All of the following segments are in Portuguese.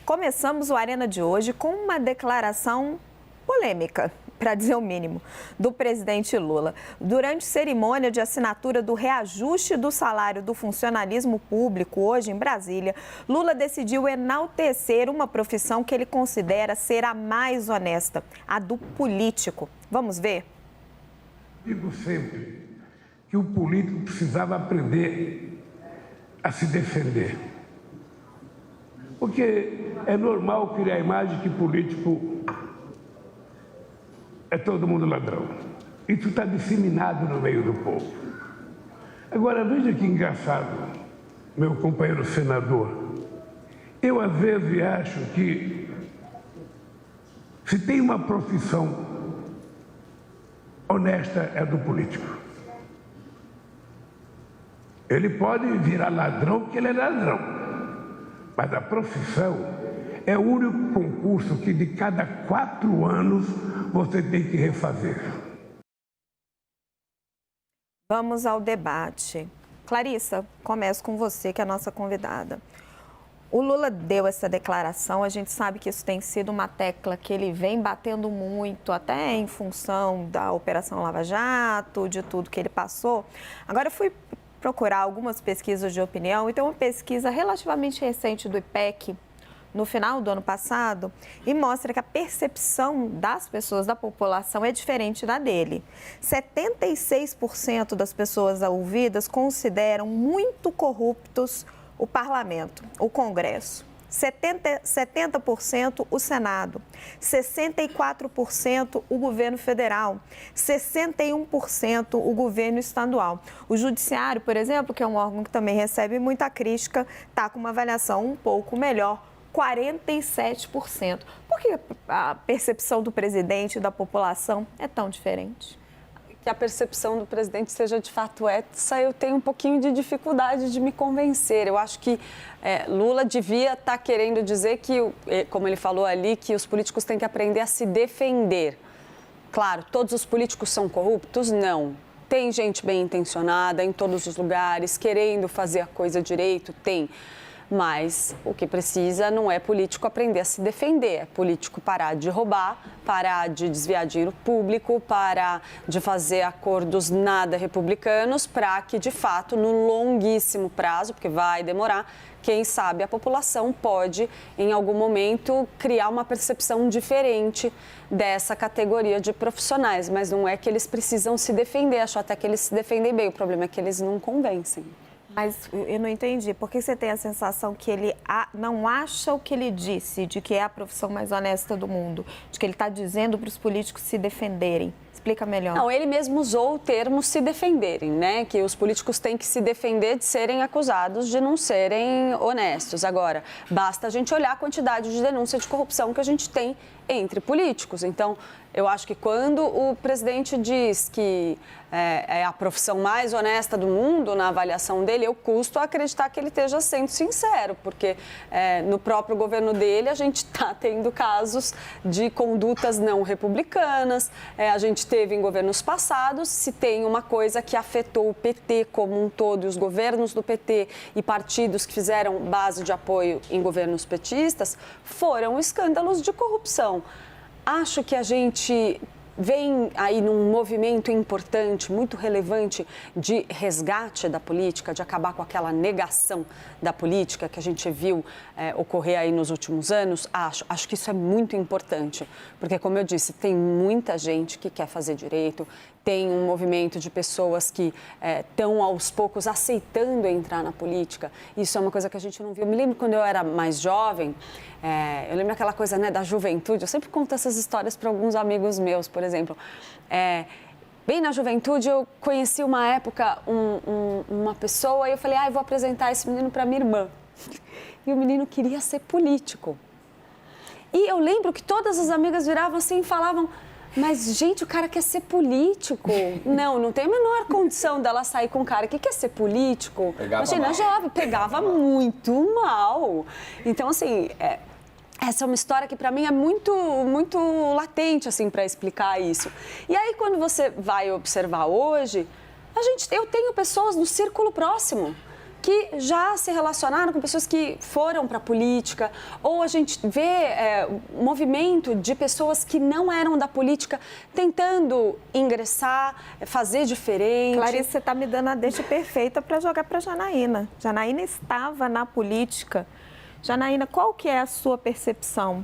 Começamos o Arena de hoje com uma declaração polêmica, para dizer o mínimo, do presidente Lula. Durante cerimônia de assinatura do reajuste do salário do funcionalismo público, hoje em Brasília, Lula decidiu enaltecer uma profissão que ele considera ser a mais honesta, a do político. Vamos ver? Digo sempre que o político precisava aprender a se defender. Porque é normal criar a imagem que político é todo mundo ladrão. Isso está disseminado no meio do povo. Agora, veja que engraçado, meu companheiro senador. Eu, às vezes, acho que se tem uma profissão honesta, é do político. Ele pode virar ladrão porque ele é ladrão. Mas a profissão é o único concurso que de cada 4 anos você tem que refazer. Vamos ao debate. Clarissa, começo com você, que é a nossa convidada. O Lula deu essa declaração, a gente sabe que isso tem sido uma tecla que ele vem batendo muito, até em função da Operação Lava Jato, de tudo que ele passou. Agora, eu fui procurar algumas pesquisas de opinião e tem uma pesquisa relativamente recente do IPEC, no final do ano passado, e mostra que a percepção das pessoas, da população, é diferente da dele. 76% das pessoas ouvidas consideram muito corruptos o parlamento, o Congresso. 70% o Senado, 64% o governo federal, 61% o governo estadual. O Judiciário, por exemplo, que é um órgão que também recebe muita crítica, está com uma avaliação um pouco melhor, 47%. Por que a percepção do presidente e da população é tão diferente? Que a percepção do presidente seja de fato essa, eu tenho um pouquinho de dificuldade de me convencer. Eu acho que Lula devia estar querendo dizer que, como ele falou ali, que os políticos têm que aprender a se defender. Claro, todos os políticos são corruptos? Não. Tem gente bem intencionada em todos os lugares, querendo fazer a coisa direito? Tem. Mas o que precisa não é político aprender a se defender, é político parar de roubar, parar de desviar dinheiro público, parar de fazer acordos nada republicanos para que, de fato, no longuíssimo prazo, porque vai demorar, quem sabe a população pode, em algum momento, criar uma percepção diferente dessa categoria de profissionais. Mas não é que eles precisam se defender, acho até que eles se defendem bem, o problema é que eles não convencem. Mas eu não entendi, por que você tem a sensação que ele não acha o que ele disse, de que é a profissão mais honesta do mundo, de que ele está dizendo para os políticos se defenderem? Explica melhor. Não, ele mesmo usou o termo se defenderem, né? Que os políticos têm que se defender de serem acusados de não serem honestos. Agora, basta a gente olhar a quantidade de denúncia de corrupção que a gente tem entre políticos. Então, eu acho que quando o presidente diz que é a profissão mais honesta do mundo, na avaliação dele, eu custo acreditar que ele esteja sendo sincero, porque no próprio governo dele a gente está tendo casos de condutas não republicanas, a gente teve em governos passados. Se tem uma coisa que afetou o PT como um todo, e os governos do PT e partidos que fizeram base de apoio em governos petistas, foram escândalos de corrupção. Acho que a gente vem aí num movimento importante, muito relevante de resgate da política, de acabar com aquela negação da política que a gente viu ocorrer aí nos últimos anos. Acho que isso é muito importante, porque, como eu disse, tem muita gente que quer fazer direito, tem um movimento de pessoas que estão aos poucos aceitando entrar na política. Isso é uma coisa que a gente não viu. Eu me lembro quando eu era mais jovem, eu lembro aquela coisa, né, da juventude. Eu sempre conto essas histórias para alguns amigos meus, por exemplo. Bem na juventude, eu conheci uma época uma pessoa e eu falei, eu vou apresentar esse menino para minha irmã. E o menino queria ser político. E eu lembro que todas as amigas viravam assim e falavam, mas, gente, o cara quer ser político. Não tem a menor condição dela sair com um cara que quer ser político. Imagina, jovem, pegava muito mal. Então, assim, essa é uma história que, para mim, é muito, muito latente, assim, para explicar isso. E aí, quando você vai observar hoje, eu tenho pessoas no círculo próximo que já se relacionaram com pessoas que foram para a política, ou a gente vê movimento de pessoas que não eram da política tentando ingressar, fazer diferente. Clarice, você está me dando a deixa perfeita para jogar para Janaína. Janaína estava na política. Janaína, qual que é a sua percepção?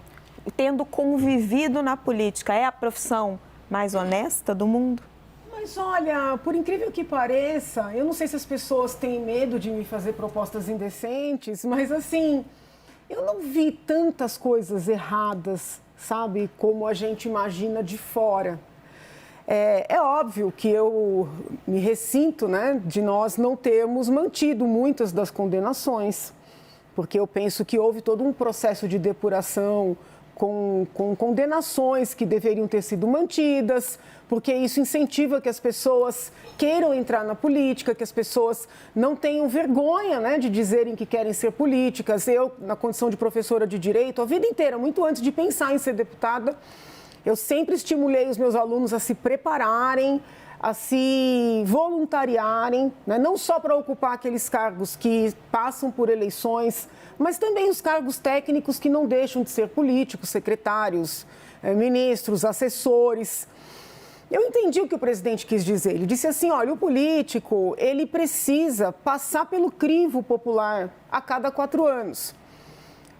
Tendo convivido na política, é a profissão mais honesta do mundo? Mas olha, por incrível que pareça, eu não sei se as pessoas têm medo de me fazer propostas indecentes, mas assim, eu não vi tantas coisas erradas, sabe, como a gente imagina de fora. É óbvio que eu me ressinto, né, de nós não termos mantido muitas das condenações, porque eu penso que houve todo um processo de depuração com condenações que deveriam ter sido mantidas, porque isso incentiva que as pessoas queiram entrar na política, que as pessoas não tenham vergonha, né, de dizerem que querem ser políticas. Eu, na condição de professora de Direito, a vida inteira, muito antes de pensar em ser deputada, eu sempre estimulei os meus alunos a se prepararem, a se voluntariarem, né? Não só para ocupar aqueles cargos que passam por eleições, mas também os cargos técnicos que não deixam de ser políticos, secretários, ministros, assessores. Eu entendi o que o presidente quis dizer. Ele disse assim, olha, o político, ele precisa passar pelo crivo popular a cada 4 anos.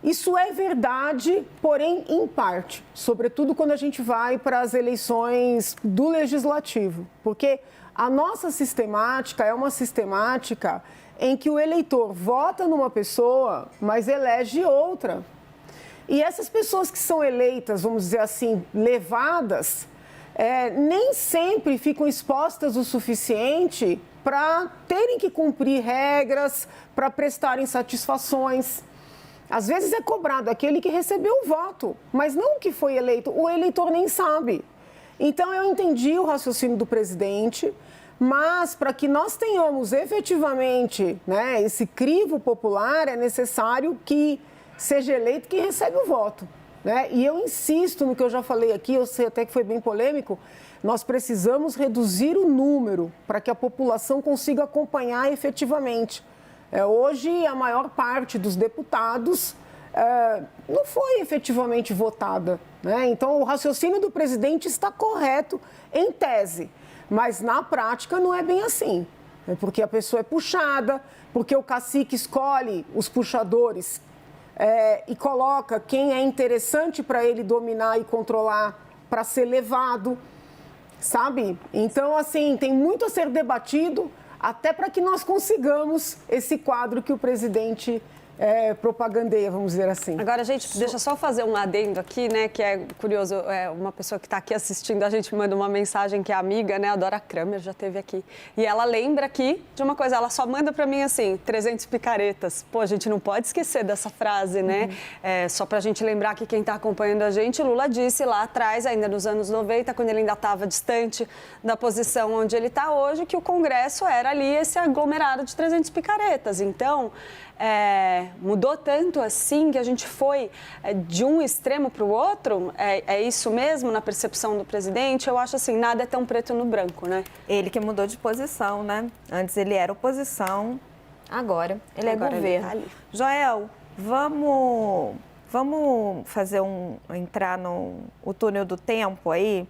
Isso é verdade, porém, em parte, sobretudo quando a gente vai para as eleições do Legislativo, porque a nossa sistemática é uma sistemática em que o eleitor vota numa pessoa, mas elege outra. E essas pessoas que são eleitas, vamos dizer assim, levadas, nem sempre ficam expostas o suficiente para terem que cumprir regras, para prestarem satisfações. Às vezes é cobrado aquele que recebeu o voto, mas não o que foi eleito. O eleitor nem sabe. Então, eu entendi o raciocínio do presidente, mas para que nós tenhamos efetivamente, né, esse crivo popular, é necessário que seja eleito quem recebe o voto, né? E eu insisto no que eu já falei aqui, eu sei até que foi bem polêmico, nós precisamos reduzir o número para que a população consiga acompanhar efetivamente. Hoje, a maior parte dos deputados não foi efetivamente votada, né? Então, o raciocínio do presidente está correto em tese, mas na prática não é bem assim. Porque a pessoa é puxada, porque o cacique escolhe os puxadores e coloca quem é interessante para ele dominar e controlar para ser levado, sabe? Então, assim, tem muito a ser debatido, até para que nós consigamos esse quadro que o presidente propagandeia, vamos dizer assim. Agora, gente, deixa eu só fazer um adendo aqui, né, que é curioso, uma pessoa que está aqui assistindo, a gente manda uma mensagem que é amiga, né, a Dora Kramer já esteve aqui, e ela lembra aqui de uma coisa, ela só manda para mim assim, 300 picaretas. Pô, a gente não pode esquecer dessa frase, né? Só para a gente lembrar que quem está acompanhando a gente, Lula disse lá atrás, ainda nos anos 90, quando ele ainda estava distante da posição onde ele está hoje, que o Congresso era ali esse aglomerado de 300 picaretas. Então, mudou tanto assim que a gente foi de um extremo para o outro? É isso mesmo na percepção do presidente? Eu acho assim, nada é tão preto no branco, né? Ele que mudou de posição, né? Antes ele era oposição, agora ele é governo. Ele tá ali. Joel, vamos fazer entrar no túnel do tempo aí,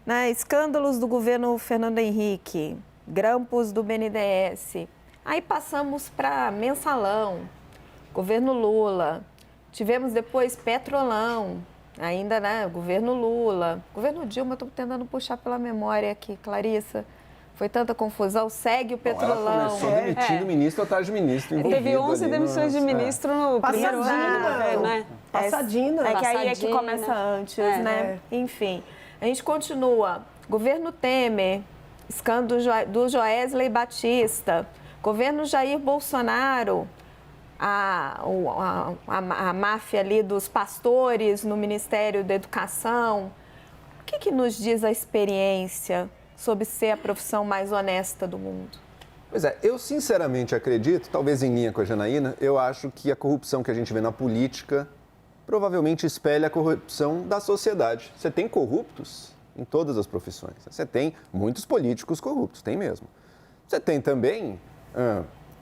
né? Escândalos do governo Fernando Henrique, grampos do BNDES. Aí passamos para Mensalão, governo Lula. Tivemos depois Petrolão, ainda, né, governo Lula. Governo Dilma, estou tentando puxar pela memória aqui, Clarissa. Foi tanta confusão, segue o Petrolão. Ela começou demitindo ministro atrás de ministro. Teve 11 demissões de ministro no primeiro ano do governo, né? Passadina. É que aí é que começa antes, né? Enfim, a gente continua. Governo Temer, escândalo do Joesley Batista. Governo Jair Bolsonaro, a máfia ali dos pastores no Ministério da Educação. O que nos diz a experiência sobre ser a profissão mais honesta do mundo? Pois é, eu sinceramente acredito, talvez em linha com a Janaína, eu acho que a corrupção que a gente vê na política provavelmente espelha a corrupção da sociedade. Você tem corruptos em todas as profissões. Você tem muitos políticos corruptos, tem mesmo. Você tem também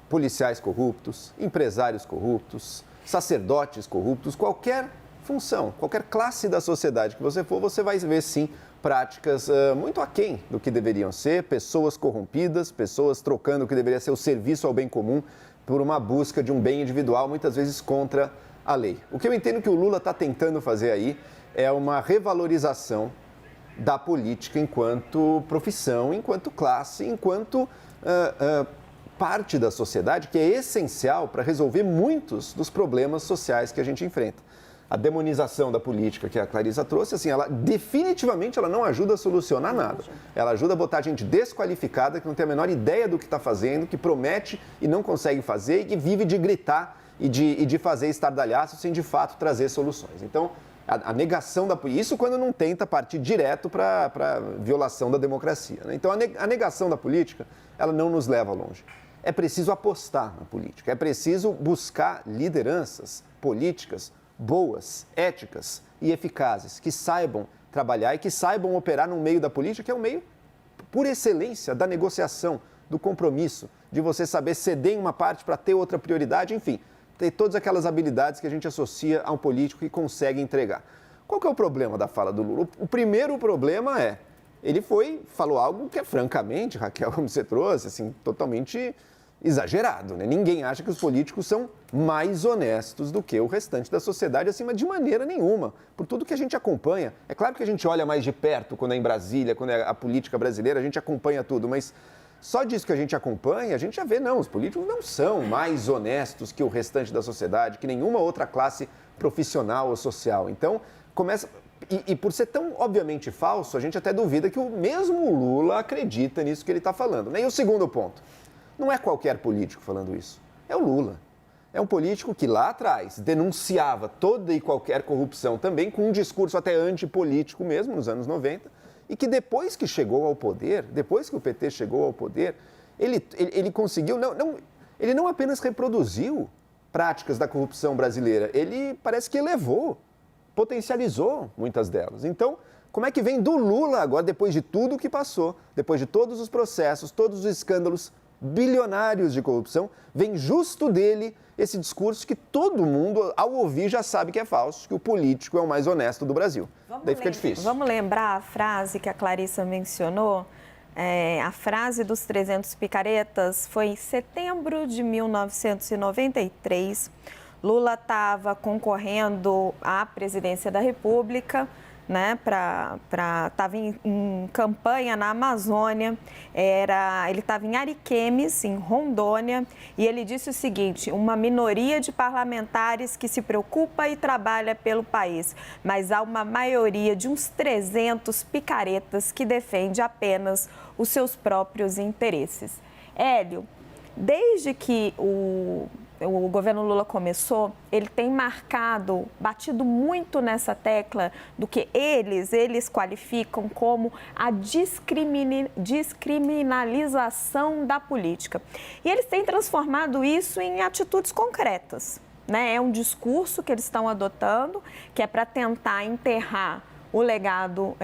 policiais corruptos, empresários corruptos, sacerdotes corruptos, qualquer função, qualquer classe da sociedade que você for, você vai ver sim práticas muito aquém do que deveriam ser, pessoas corrompidas, pessoas trocando o que deveria ser o serviço ao bem comum por uma busca de um bem individual, muitas vezes contra a lei. O que eu entendo que o Lula está tentando fazer aí é uma revalorização da política enquanto profissão, enquanto classe, enquanto parte da sociedade que é essencial para resolver muitos dos problemas sociais que a gente enfrenta. A demonização da política que a Clarissa trouxe, assim, ela definitivamente ela não ajuda a solucionar nada. Ela ajuda a botar gente desqualificada, que não tem a menor ideia do que está fazendo, que promete e não consegue fazer e que vive de gritar e de fazer estardalhaço sem de fato trazer soluções. Então, a negação da política, isso quando não tenta partir direto para a violação da democracia, né? Então, a negação da política, ela não nos leva longe. É preciso apostar na política, é preciso buscar lideranças políticas boas, éticas e eficazes, que saibam trabalhar e que saibam operar no meio da política, que é o meio, por excelência, da negociação, do compromisso, de você saber ceder em uma parte para ter outra prioridade, enfim, ter todas aquelas habilidades que a gente associa a um político que consegue entregar. Qual que é o problema da fala do Lula? O primeiro problema é, ele falou algo que é francamente, Raquel, como você trouxe, assim, totalmente exagerado, né? Ninguém acha que os políticos são mais honestos do que o restante da sociedade, acima de maneira nenhuma, por tudo que a gente acompanha. É claro que a gente olha mais de perto quando é em Brasília, quando é a política brasileira, a gente acompanha tudo, mas só disso que a gente acompanha, a gente já vê, não, os políticos não são mais honestos que o restante da sociedade, que nenhuma outra classe profissional ou social. Então, começa... E por ser tão obviamente falso, a gente até duvida que o mesmo Lula acredita nisso que ele está falando, né? E o segundo ponto, não é qualquer político falando isso, é o Lula. É um político que lá atrás denunciava toda e qualquer corrupção também, com um discurso até antipolítico mesmo, nos anos 90, e que depois que chegou ao poder, depois que o PT chegou ao poder, ele conseguiu, ele não apenas reproduziu práticas da corrupção brasileira, ele parece que elevou, potencializou muitas delas. Então, como é que vem do Lula agora, depois de tudo o que passou, depois de todos os processos, todos os escândalos bilionários de corrupção, vem justo dele esse discurso que todo mundo, ao ouvir, já sabe que é falso, que o político é o mais honesto do Brasil. Daí fica difícil. Vamos lembrar a frase que a Clarissa mencionou? A frase dos 300 picaretas foi em setembro de 1993. Lula estava concorrendo à presidência da República, né, estava em campanha na Amazônia, ele estava em Ariquemes, em Rondônia, e ele disse o seguinte: uma minoria de parlamentares que se preocupa e trabalha pelo país, mas há uma maioria de uns 300 picaretas que defende apenas os seus próprios interesses. Hélio, desde que o governo Lula começou, ele tem batido muito nessa tecla do que eles qualificam como a descriminalização da política. E eles têm transformado isso em atitudes concretas, né? É um discurso que eles estão adotando, que é para tentar enterrar o legado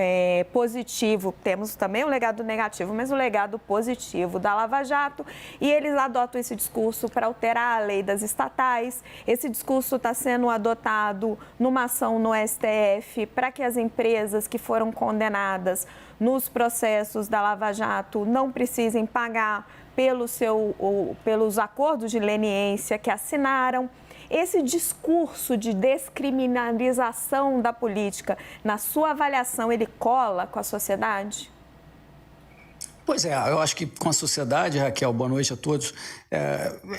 positivo, temos também o legado negativo, mas o legado positivo da Lava Jato, e eles adotam esse discurso para alterar a lei das estatais. Esse discurso está sendo adotado numa ação no STF para que as empresas que foram condenadas nos processos da Lava Jato não precisem pagar pelos acordos de leniência que assinaram. Esse discurso de descriminalização da política, na sua avaliação, ele cola com a sociedade? Pois é, eu acho que com a sociedade, Raquel, boa noite a todos,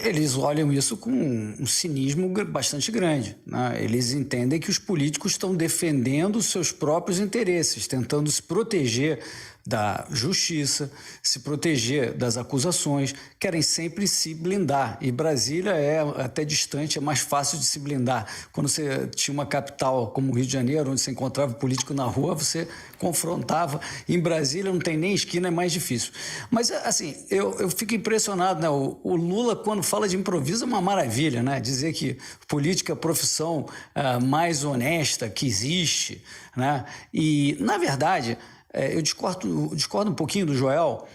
eles olham isso com um cinismo bastante grande, né? Eles entendem que os políticos estão defendendo os seus próprios interesses, tentando se proteger da justiça, se proteger das acusações, querem sempre se blindar. E Brasília é até distante, é mais fácil de se blindar. Quando você tinha uma capital como o Rio de Janeiro, onde você encontrava político na rua, você confrontava. Em Brasília não tem nem esquina, é mais difícil. Mas, assim, eu fico impressionado, né? O Lula, quando fala de improviso, é uma maravilha, né? Dizer que política é a profissão mais honesta que existe, né? E, na verdade, eu discordo um pouquinho do Joel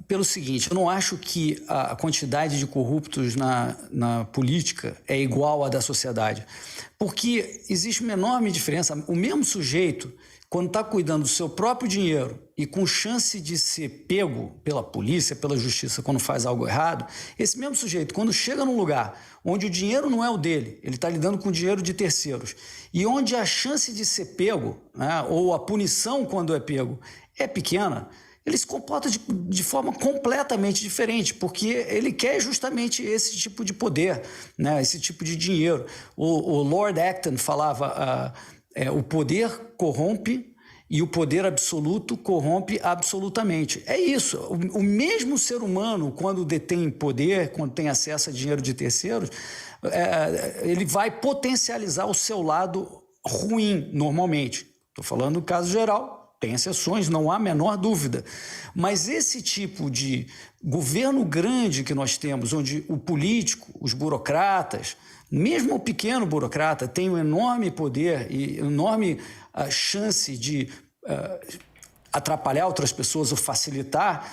pelo seguinte, eu não acho que a quantidade de corruptos na política é igual à da sociedade, porque existe uma enorme diferença. O mesmo sujeito, quando está cuidando do seu próprio dinheiro e com chance de ser pego pela polícia, pela justiça, quando faz algo errado, esse mesmo sujeito, quando chega num lugar onde o dinheiro não é o dele, ele está lidando com o dinheiro de terceiros, e onde a chance de ser pego, né, ou a punição quando é pego, é pequena, ele se comporta de forma completamente diferente, porque ele quer justamente esse tipo de poder, né, esse tipo de dinheiro. O Lord Acton falava, o poder corrompe e o poder absoluto corrompe absolutamente. É isso. O mesmo ser humano, quando detém poder, quando tem acesso a dinheiro de terceiros, ele vai potencializar o seu lado ruim, normalmente. Estou falando do caso geral. Tem exceções, não há a menor dúvida. Mas esse tipo de governo grande que nós temos, onde o político, os burocratas, mesmo o pequeno burocrata, tem um enorme poder e enorme chance de atrapalhar outras pessoas ou facilitar,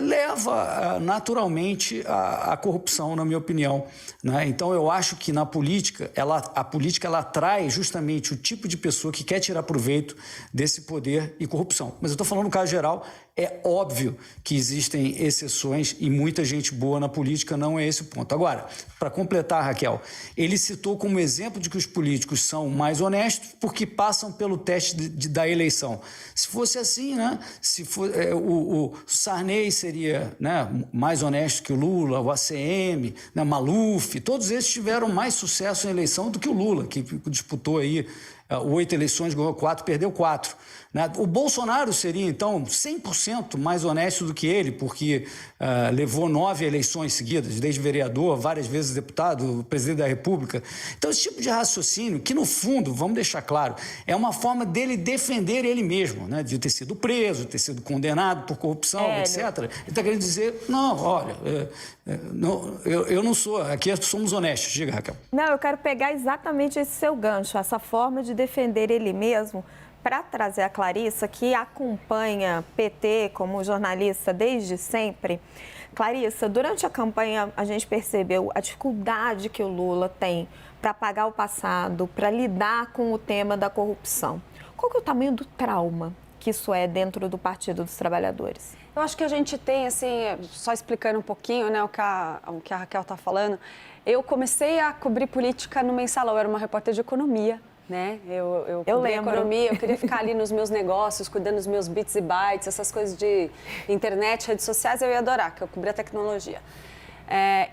leva naturalmente à corrupção, na minha opinião, né? Então, eu acho que na política, a política atrai justamente o tipo de pessoa que quer tirar proveito desse poder e corrupção. Mas eu estou falando no caso geral, é óbvio que existem exceções e muita gente boa na política, não é esse o ponto. Agora, para completar, Raquel, ele citou como exemplo de que os políticos são mais honestos porque passam pelo teste da eleição. Se fosse assim, né, se for, o Sarney seria, né, mais honesto que o Lula, o ACM, né, Maluf, todos esses tiveram mais sucesso em eleição do que o Lula, que disputou aí 8 eleições, ganhou 4, perdeu 4. Né? O Bolsonaro seria, então, 100% mais honesto do que ele, porque levou 9 eleições seguidas, desde vereador, várias vezes deputado, presidente da República. Então, esse tipo de raciocínio, que no fundo, vamos deixar claro, é uma forma dele defender ele mesmo, né? De ter sido preso, ter sido condenado por corrupção, etc. Ele está querendo dizer, não, olha, eu não sou, aqui somos honestos. Diga, Raquel. Não, eu quero pegar exatamente esse seu gancho, essa forma de defender ele mesmo, para trazer a Clarissa, que acompanha PT como jornalista desde sempre. Clarissa, durante a campanha a gente percebeu a dificuldade que o Lula tem para apagar o passado, para lidar com o tema da corrupção. Qual que é o tamanho do trauma que isso é dentro do Partido dos Trabalhadores? Eu acho que a gente tem, assim, só explicando um pouquinho, né, o que a Raquel está falando, eu comecei a cobrir política no Mensalão, eu era uma repórter de economia. Né? Eu lembro. Economia, eu queria ficar ali nos meus negócios, cuidando dos meus bits e bytes, essas coisas de internet, redes sociais, eu ia adorar, que eu cobria tecnologia.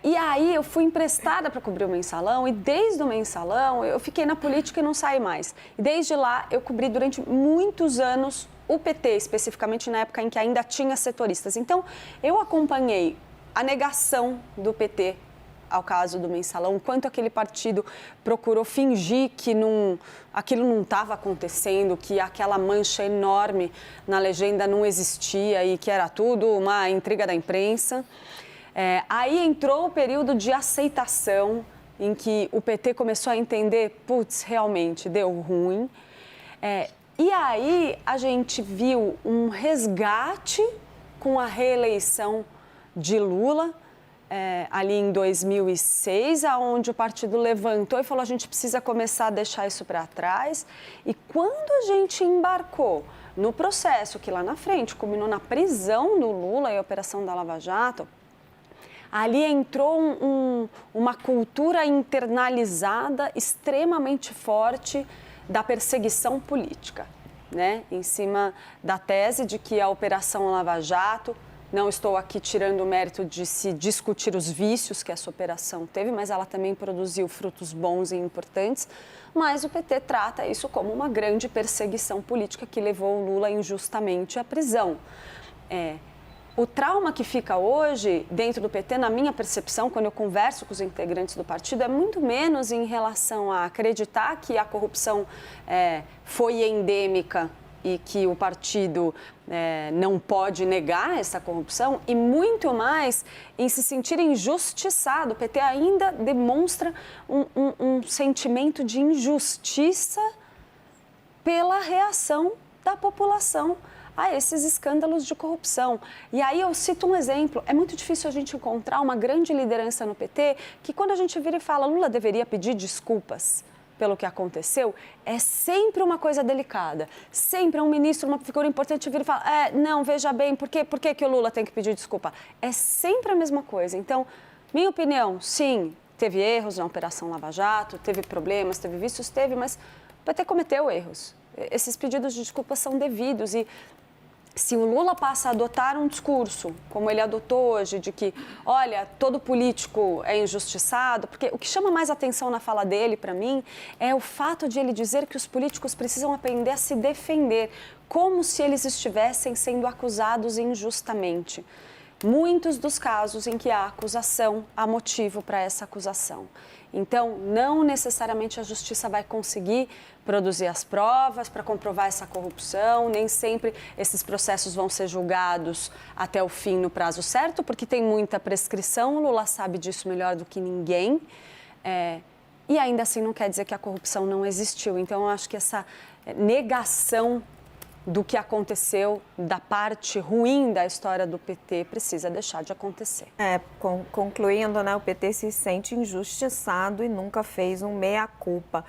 E aí eu fui emprestada para cobrir o Mensalão e desde o Mensalão eu fiquei na política e não saí mais. E desde lá eu cobri durante muitos anos o PT, especificamente na época em que ainda tinha setoristas. Então eu acompanhei a negação do PT ao caso do Mensalão, o quanto aquele partido procurou fingir que aquilo não estava acontecendo, que aquela mancha enorme na legenda não existia e que era tudo uma intriga da imprensa. Aí entrou o período de aceitação, em que o PT começou a entender, putz, realmente deu ruim. E aí a gente viu um resgate com a reeleição de Lula, ali em 2006, onde o partido levantou e falou, a gente precisa começar a deixar isso para trás. E quando a gente embarcou no processo que lá na frente culminou na prisão do Lula e a operação da Lava Jato, ali entrou uma cultura internalizada extremamente forte da perseguição política, né? Em cima da tese de que a operação Lava Jato, não estou aqui tirando o mérito de se discutir os vícios que essa operação teve, mas ela também produziu frutos bons e importantes. Mas o PT trata isso como uma grande perseguição política que levou o Lula injustamente à prisão. O trauma que fica hoje dentro do PT, na minha percepção, quando eu converso com os integrantes do partido, é muito menos em relação a acreditar que a corrupção foi endêmica e que o partido não pode negar essa corrupção, e muito mais em se sentir injustiçado. O PT ainda demonstra um sentimento de injustiça pela reação da população a esses escândalos de corrupção. E aí eu cito um exemplo, é muito difícil a gente encontrar uma grande liderança no PT que quando a gente vira e fala Lula deveria pedir desculpas pelo que aconteceu, é sempre uma coisa delicada. Sempre um ministro, uma figura importante vira e fala, não, veja bem, por que o Lula tem que pedir desculpa? É sempre a mesma coisa. Então, minha opinião, sim, teve erros na Operação Lava Jato, teve problemas, teve vícios, mas o PT cometeu erros. Esses pedidos de desculpa são devidos e se o Lula passa a adotar um discurso, como ele adotou hoje, de que, olha, todo político é injustiçado, porque o que chama mais atenção na fala dele, para mim, é o fato de ele dizer que os políticos precisam aprender a se defender, como se eles estivessem sendo acusados injustamente. Muitos dos casos em que há acusação, há motivo para essa acusação. Então, não necessariamente a justiça vai conseguir produzir as provas para comprovar essa corrupção, nem sempre esses processos vão ser julgados até o fim no prazo certo, porque tem muita prescrição, o Lula sabe disso melhor do que ninguém, e ainda assim não quer dizer que a corrupção não existiu. Então, eu acho que essa negação do que aconteceu, da parte ruim da história do PT, precisa deixar de acontecer. Concluindo, né, o PT se sente injustiçado e nunca fez um meia-culpa.